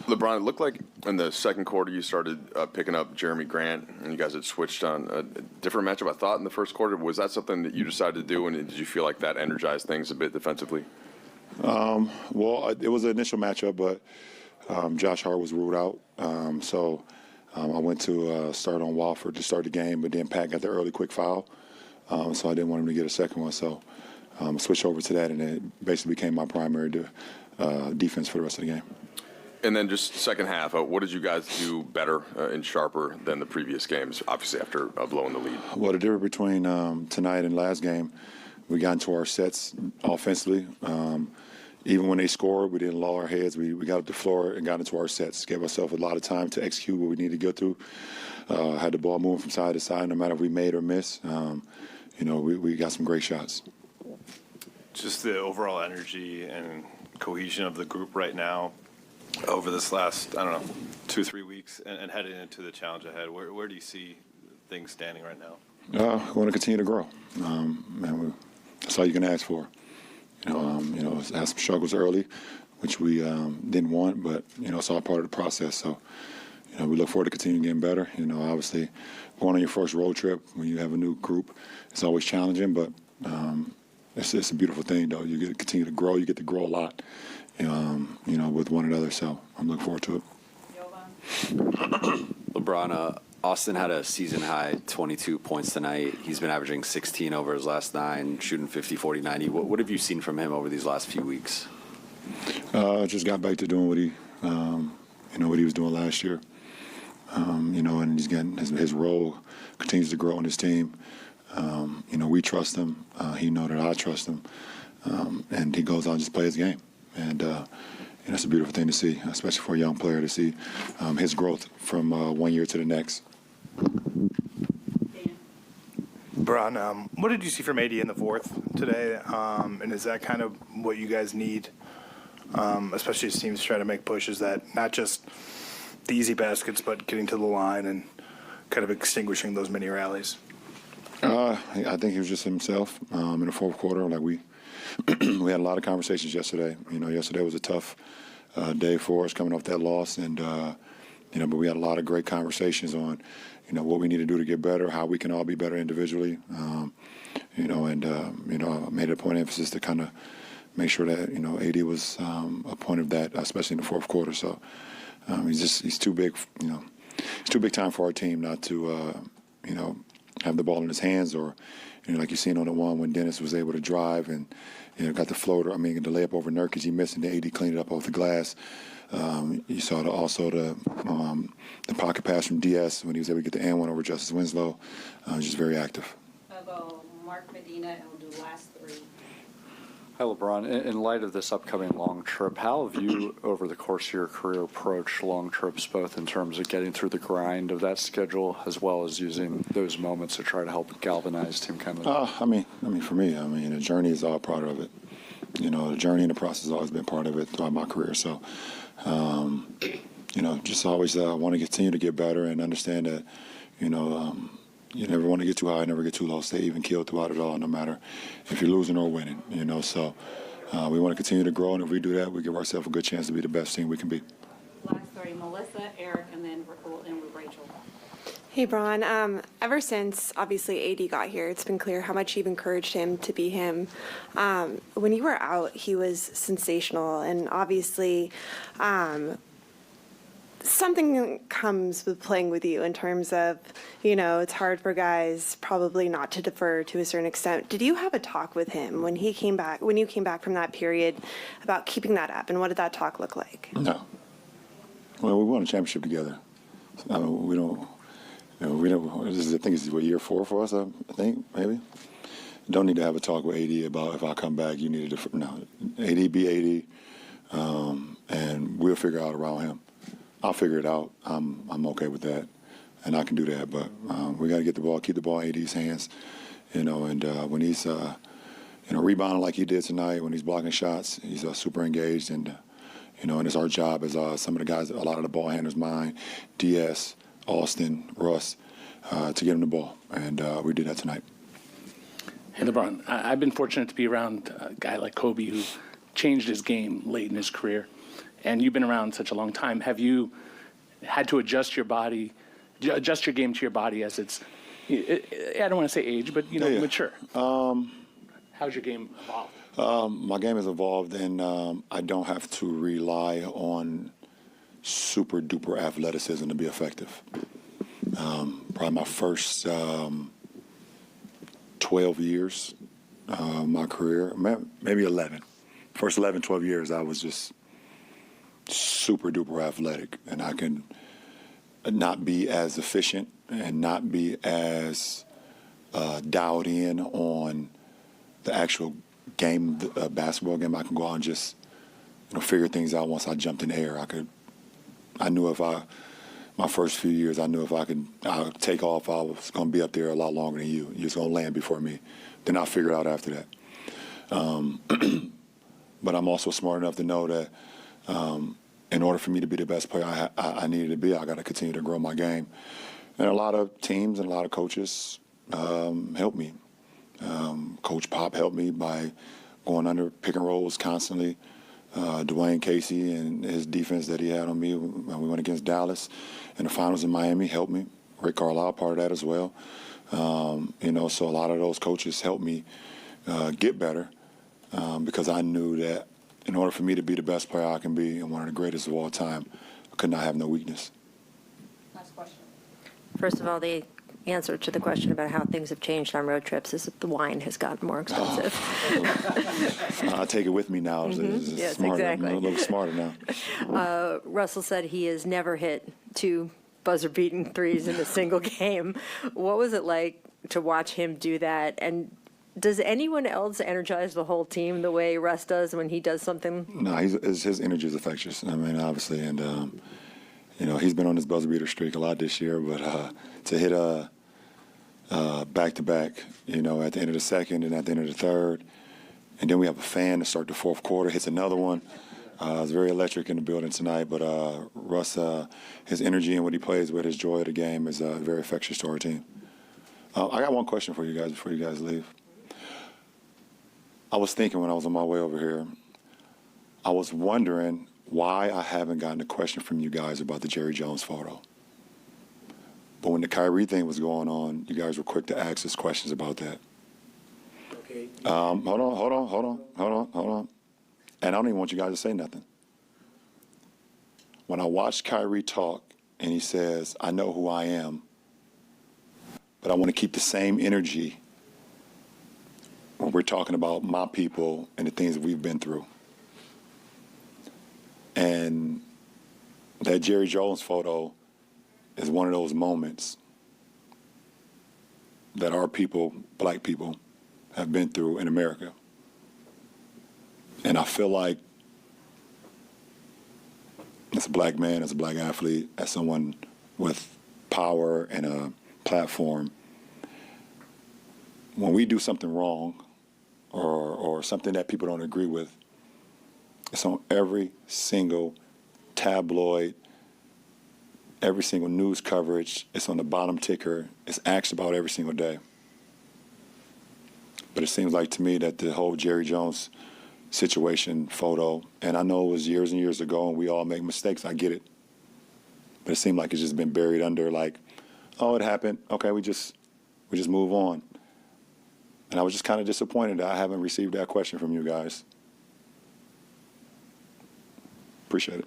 LeBron, it looked like in the second quarter you started picking up Jeremy Grant, and you guys had switched on a different matchup, I thought, in the first quarter. Was that something that you decided to do, and did you feel like that energized things a bit defensively? Well, it was an initial matchup, but Josh Hart was ruled out. So I went to start on Walford to start the game, but then Pat got the early quick foul. So I didn't want him to get a second one. So I switched over to that, and it basically became my primary defense for the rest of the game. And then just second half, what did you guys do better and sharper than the previous games, obviously after blowing the lead? Well, the difference between tonight and last game, we got into our sets offensively. Even when they scored, we didn't lower our heads. We got up the floor and got into our sets, gave ourselves a lot of time to execute what we needed to go through. Had the ball moving from side to side, no matter if we made or missed. We got some great shots. Just the overall energy and cohesion of the group right now over this last, 2-3 weeks and heading into the challenge ahead. Where do you see things standing right now? We want to continue to grow. That's all you can ask for. Had some struggles early, which we didn't want, but, it's all part of the process. So, we look forward to continuing getting better. Obviously, going on your first road trip when you have a new group, it's always challenging, but it's a beautiful thing, though. You get to continue to grow. You get to grow a lot, with one another. So I'm looking forward to it. LeBron, Austin had a season-high 22 points tonight. He's been averaging 16 over his last 9, shooting 50, 40, 90. What have you seen from him over these last few weeks? Just got back to doing what he was doing last year. And he's getting his role continues to grow on his team. We trust him. He knows that I trust him. And he goes out and just plays his game. And it's a beautiful thing to see, especially for a young player to see his growth from 1 year to the next. LeBron, what did you see from AD in the fourth today? And is that kind of what you guys need, especially as teams try to make pushes that not just the easy baskets, but getting to the line and kind of extinguishing those mini rallies? I think he was just himself in the fourth quarter. Like we had a lot of conversations yesterday. Yesterday was a tough day for us coming off that loss, and but we had a lot of great conversations on what we need to do to get better, how we can all be better individually. I made it a point of emphasis to kind of make sure that AD was a point of that, especially in the fourth quarter. So he's too big. It's too big time for our team not to have the ball in his hands, or like you seen on the one when Dennis was able to drive and got the floater. The layup over Nurkic, he missed, and the AD cleaned it up off the glass. You saw the pocket pass from DS when he was able to get the and one over Justice Winslow. Just very active. I'll go Mark Medina, and we'll do last 3. Hi, LeBron. In light of this upcoming long trip, how have you, over the course of your career, approached long trips, both in terms of getting through the grind of that schedule as well as using those moments to try to help galvanize team chemistry? For me, the journey is all part of it. The journey and the process has always been part of it throughout my career. So, just always want to continue to get better and understand that, you never want to get too high, never get too low. Stay even keeled throughout it all, no matter if you're losing or winning. So we want to continue to grow, and if we do that, we give ourselves a good chance to be the best team we can be. Last 3, Melissa, Eric, and then we'll end with Rachel. Hey, Bron. Ever since, obviously, AD got here, it's been clear how much you've encouraged him to be him. When you were out, he was sensational, and obviously something comes with playing with you in terms of, it's hard for guys probably not to defer to a certain extent. Did you have a talk with him when you came back from that period about keeping that up, and what did that talk look like? No. Well, we won a championship together. We don't. I think this is year 4 for us. I think maybe. Don't need to have a talk with AD about if I come back. You need to no. AD be AD, and we'll figure out around him. I'll figure it out. I'm okay with that, and I can do that. But we got to get the ball, keep the ball in AD's hands, and when he's rebounding like he did tonight, when he's blocking shots, he's super engaged, and and it's our job as some of the guys, a lot of the ball handlers, mine, DS, Austin, Russ, to get him the ball, and we did that tonight. Hey, LeBron, I've been fortunate to be around a guy like Kobe who changed his game late in his career. and you've been around such a long time. Have you had to adjust your game to your body as it's, I don't want to say age, but, Yeah. mature? How's your game evolved? My game has evolved, and I don't have to rely on super duper athleticism to be effective. Probably my first 12 years my career, maybe 11. First 11, 12 years, I was just super duper athletic, and I can not be as efficient and not be as dialed in on the actual game, basketball game. I can go out and just figure things out once I jumped in the air. I knew my first few years, I knew if I'll take off, I was going to be up there a lot longer than you. You're just going to land before me. Then I'll figure it out after that. But I'm also smart enough to know that in order for me to be the best player I needed to be, I got to continue to grow my game. And a lot of teams and a lot of coaches helped me. Coach Pop helped me by going under pick and rolls constantly. Dwayne Casey and his defense that he had on me when we went against Dallas in the finals in Miami helped me. Rick Carlisle, part of that as well. So a lot of those coaches helped me get better because I knew that in order for me to be the best player I can be and one of the greatest of all time, I could not have no weakness. Last question. First of all, the answer to the question about how things have changed on road trips is that the wine has gotten more expensive. I take it with me now. It's Yes, smarter. exactly. I'm a little smarter now. Russell said he has never hit 2 buzzer-beaten threes in a single game. What was it like to watch him do that? And does anyone else energize the whole team the way Russ does when he does something? No, his energy is infectious. I mean, obviously, and he's been on his buzzer beater streak a lot this year. But to hit back-to-back, at the end of the second and at the end of the third, and then we have a fan to start the fourth quarter, hits another one. It's very electric in the building tonight. But Russ, his energy and what he plays with, his joy of the game is very infectious to our team. I got one question for you guys before you guys leave. I was thinking when I was on my way over here, I was wondering why I haven't gotten a question from you guys about the Jerry Jones photo. But when the Kyrie thing was going on, you guys were quick to ask us questions about that. Okay. Hold on. And I don't even want you guys to say nothing. When I watched Kyrie talk and he says, I know who I am, but I want to keep the same energy when we're talking about my people and the things that we've been through. And that Jerry Jones photo is one of those moments that our people, black people, have been through in America. And I feel like as a black man, as a black athlete, as someone with power and a platform, when we do something wrong or something that people don't agree with, it's on every single tabloid, every single news coverage. It's on the bottom ticker. It's asked about every single day. But it seems like to me that the whole Jerry Jones situation photo, and I know it was years and years ago and we all make mistakes, I get it. But it seemed like it's just been buried under like, oh, it happened. Okay, we just move on. And I was just kind of disappointed that I haven't received that question from you guys. Appreciate it.